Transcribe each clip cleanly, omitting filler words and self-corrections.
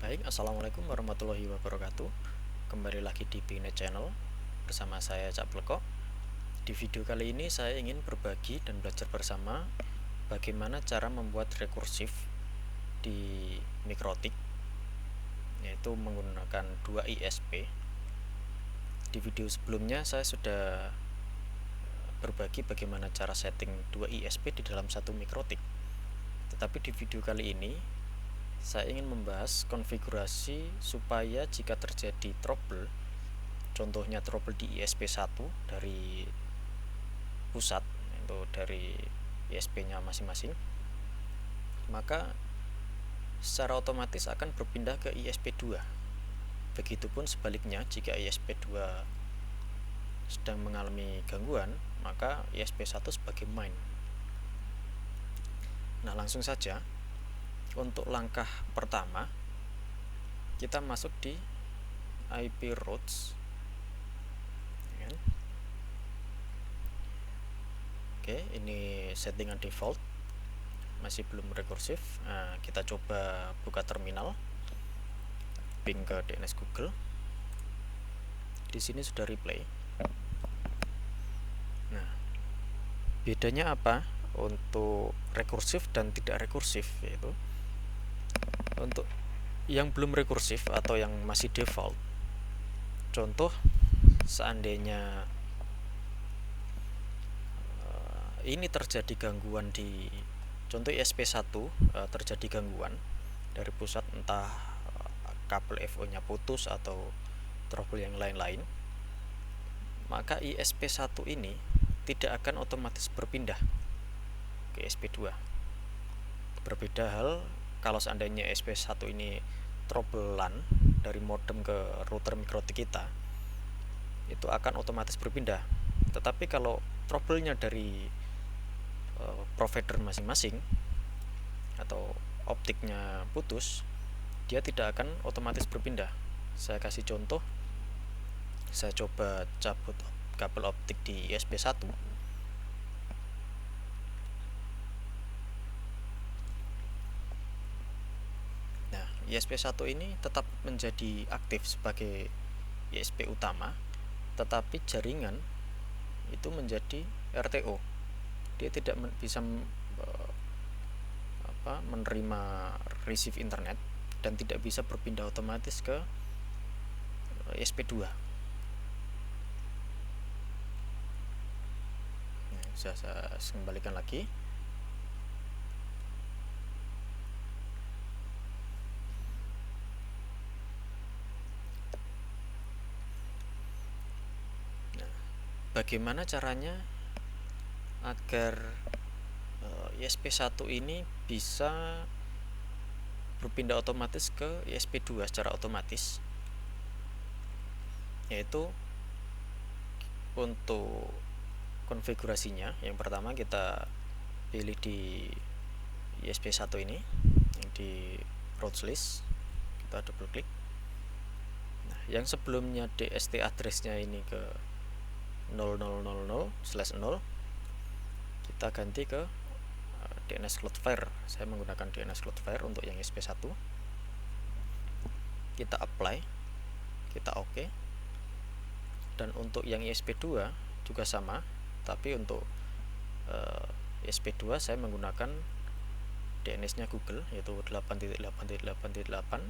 Baik, assalamualaikum warahmatullahi wabarakatuh. Kembali lagi di Bingnet Channel bersama saya Cak Pleko. Di video kali ini saya ingin berbagi dan belajar bersama bagaimana cara membuat rekursif di Mikrotik, yaitu menggunakan 2 ISP. Di video sebelumnya saya sudah berbagi bagaimana cara setting 2 ISP di dalam satu Mikrotik. Tetapi di video kali ini saya ingin membahas konfigurasi supaya jika terjadi trouble, contohnya trouble di ISP1 dari pusat, itu dari ISP-nya masing-masing, maka secara otomatis akan berpindah ke ISP2. Begitupun sebaliknya, jika ISP2 sedang mengalami gangguan, maka ISP1 sebagai main. Nah, langsung saja. Untuk langkah pertama, kita masuk di IP routes. Oke, ini settingan default, masih belum rekursif. Nah, kita coba buka terminal, ping ke DNS Google. Di sini sudah replay. Nah, bedanya apa untuk rekursif dan tidak rekursif? Yaitu untuk yang belum rekursif atau yang masih default, contoh seandainya ini terjadi gangguan di contoh ISP1, terjadi gangguan dari pusat, entah kabel FO-nya putus atau trouble yang lain-lain, maka ISP1 ini tidak akan otomatis berpindah ke ISP2. Berbeda hal kalau seandainya ISP1 ini trouble LAN dari modem ke router Mikrotik kita, itu akan otomatis berpindah. Tetapi kalau trouble-nya dari provider masing-masing atau optiknya putus, dia tidak akan otomatis berpindah. Saya kasih contoh, saya coba cabut kabel optik di ISP1. Nah, ISP1 ini tetap menjadi aktif sebagai ISP utama, tetapi jaringan itu menjadi RTO. Dia tidak bisa menerima receive internet dan tidak bisa berpindah otomatis ke ISP2. Nah, saya kembalikan lagi. Nah, bagaimana caranya agar ISP1 ini bisa berpindah otomatis ke ISP2 secara otomatis? Yaitu untuk konfigurasinya, yang pertama kita pilih di ISP1 ini, yang di routes list, kita double klik. Nah, yang sebelumnya DST address-nya ini ke 0000/0, kita ganti ke DNS Cloudflare. Saya menggunakan DNS Cloudflare untuk yang ISP1. Kita apply, kita OK. Dan untuk yang ISP2 juga sama, tapi untuk ISP2 saya menggunakan DNS-nya Google, yaitu 8.8.8.8.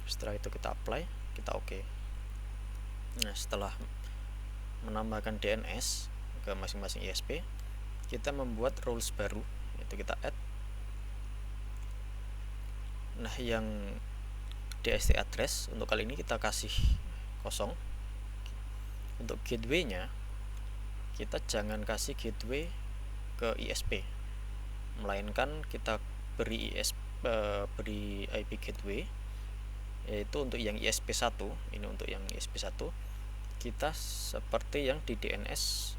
Setelah itu kita apply, kita OK. Nah, setelah menambahkan DNS ke masing-masing ISP, kita membuat rules baru, yaitu kita add. Nah, yang DST address untuk kali ini kita kasih kosong. Untuk gateway-nya, kita jangan kasih gateway ke ISP, melainkan kita beri IP gateway, yaitu untuk yang ISP1. Ini untuk yang ISP1 kita seperti yang di DNS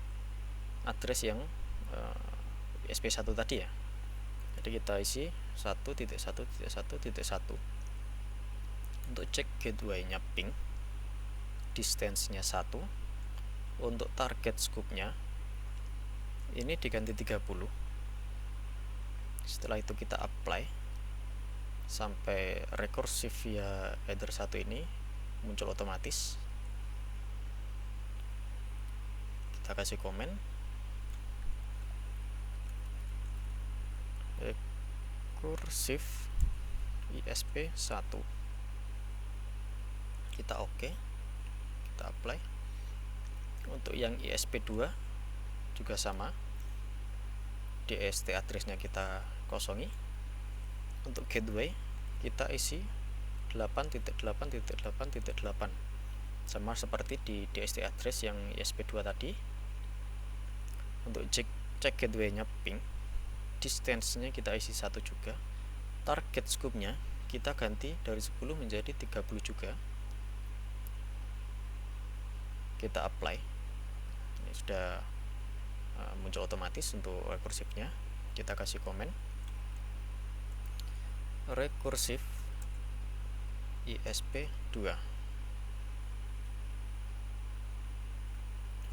address yang ISP1 tadi ya. Jadi kita isi 1.1.1.1. Untuk cek gateway-nya ping, distance-nya 1. Untuk target scope-nya ini diganti 30. Setelah itu kita apply, sampai recursive via header 1 ini muncul otomatis. Kita kasih komen recursive ISP1, kita oke, kita apply. Untuk yang ISP2 juga sama, DST address-nya kita kosongi. Untuk gateway kita isi 8.8.8.8 sama seperti di DST address yang ISP2 tadi. Untuk cek gateway-nya ping, distance-nya kita isi 1 juga. Target scope-nya kita ganti dari 10 menjadi 30 juga. Kita apply. Ini sudah muncul otomatis untuk rekursifnya. Kita kasih komen rekursif ISP2.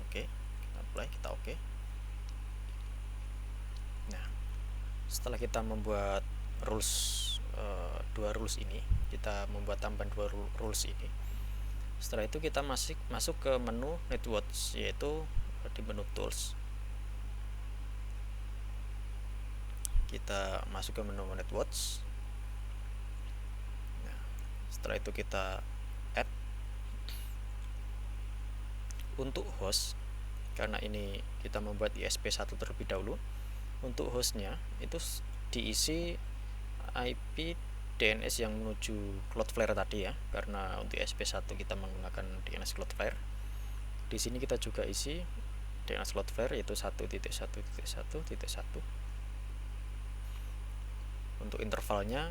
Oke, kita apply, kita oke. Nah, setelah kita membuat dua rules ini, kita membuat tambahan 2 rules ini. Setelah itu kita masuk ke menu networks, yaitu di menu tools. Kita masuk ke menu networks. Nah, setelah itu kita add. Untuk host, karena ini kita membuat ISP1 terlebih dahulu, untuk hostnya itu diisi IP DNS yang menuju Cloudflare tadi ya, karena untuk ISP1 kita menggunakan DNS Cloudflare. Di sini kita juga isi DNS Cloudflare, yaitu 1.1.1.1. Untuk intervalnya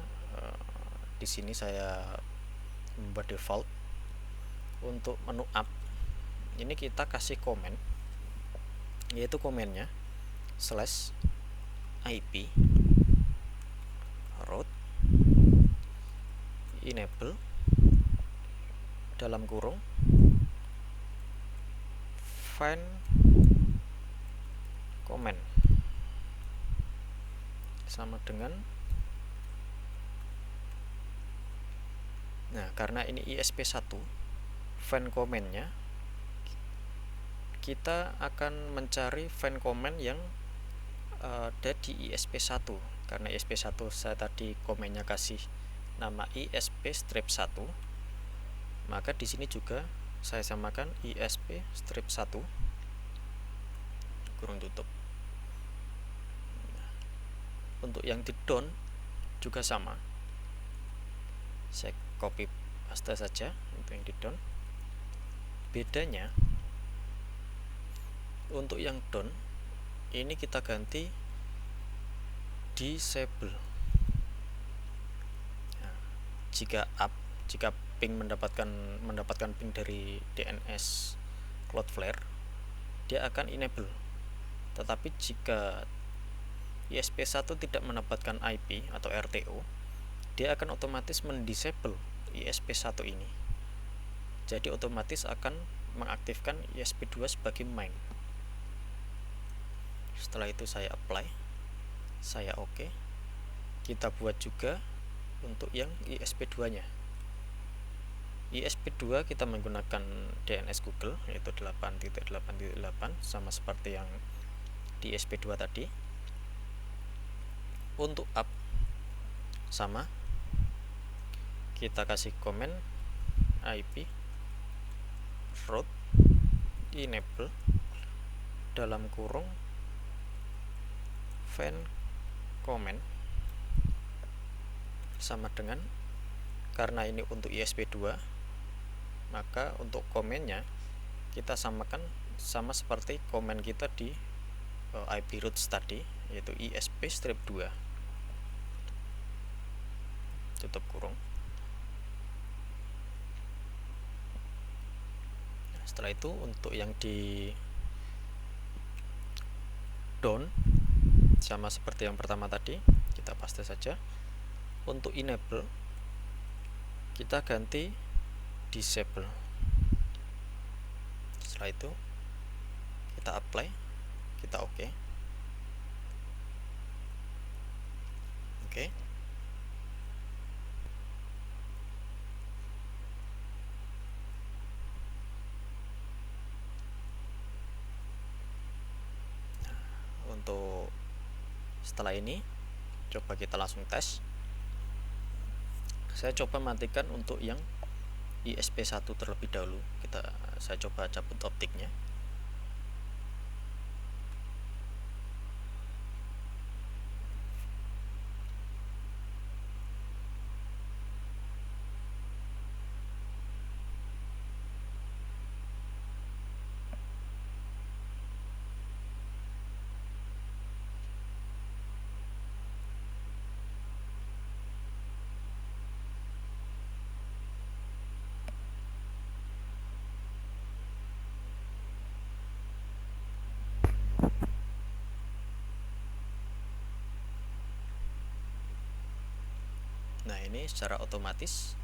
di sini saya membuat default. Untuk menu app ini kita kasih komen, yaitu komennya /IP route enable dalam kurung find comment sama dengan. Nah, karena ini ISP1, find comment-nya kita akan mencari find comment yang ada di ISP1. Karena ISP1 saya tadi komennya kasih nama ISP-1, maka di sini juga saya samakan ISP-1 kurung tutup. Nah, untuk yang di down juga sama, saya copy paste saja untuk yang di down. Bedanya untuk yang down ini kita ganti disable. Nah, jika ping mendapatkan ping dari DNS Cloudflare, dia akan enable. Tetapi jika ISP1 tidak mendapatkan IP atau RTO, dia akan otomatis mendisable ISP1 ini. Jadi otomatis akan mengaktifkan ISP2 sebagai main. Setelah itu saya apply, saya oke. Kita buat juga untuk yang ISP2 nya. ISP2 kita menggunakan DNS Google, yaitu 8.8.8 sama seperti yang di ISP2 tadi. Untuk app sama, kita kasih komen IP route enable dalam kurung find comment sama dengan, karena ini untuk ISP2, maka untuk komennya kita samakan sama seperti komen kita di IP routes tadi, yaitu ISP-2. Tutup kurung. Setelah itu untuk yang di down sama seperti yang pertama tadi, kita paste saja. Untuk enable kita ganti disable. Setelah itu kita apply, kita oke. Oke. untuk setelah ini coba kita langsung tes. Saya coba matikan untuk yang ISP1 terlebih dahulu. Saya coba cabut optiknya. Nah, ini secara otomatis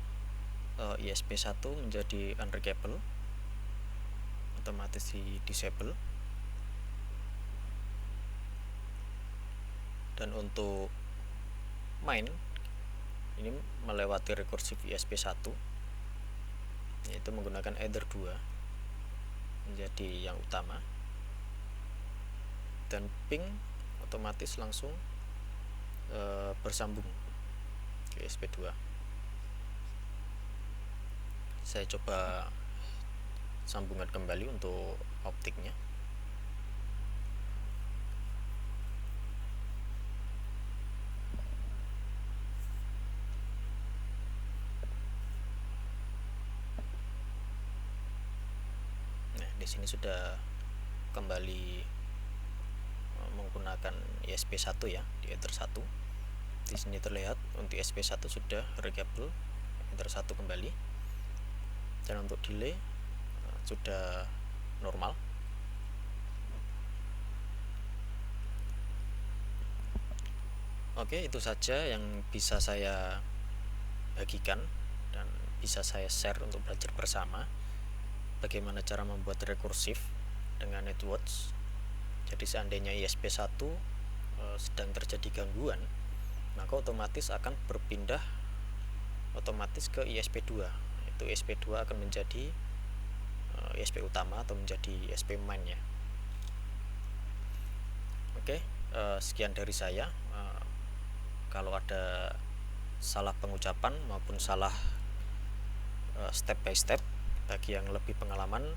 ISP1 menjadi unreachable, otomatis di disable. Dan untuk main ini melewati recursive ISP1, yaitu menggunakan Ether 2 menjadi yang utama, dan ping otomatis langsung bersambung ke ISP2. Saya coba sambungan kembali untuk optiknya. Nah, di sini sudah kembali menggunakan ISP1 ya, di Ether 1. Di sini terlihat untuk ISP1 sudah reachable Ether 1 kembali. Dan untuk delay sudah normal. Oke, itu saja yang bisa saya bagikan dan bisa saya share untuk belajar bersama bagaimana cara membuat rekursif dengan networks. Jadi seandainya ISP1 sedang terjadi gangguan, maka otomatis akan berpindah otomatis ke ISP2. Itu ISP2 akan menjadi ISP utama atau menjadi ISP main ya. Oke, sekian dari saya. Kalau ada salah pengucapan maupun salah step by step, bagi yang lebih pengalaman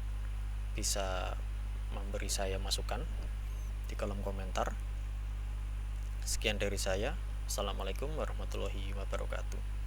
bisa memberi saya masukan di kolom komentar. Sekian dari saya. Assalamualaikum warahmatullahi wabarakatuh.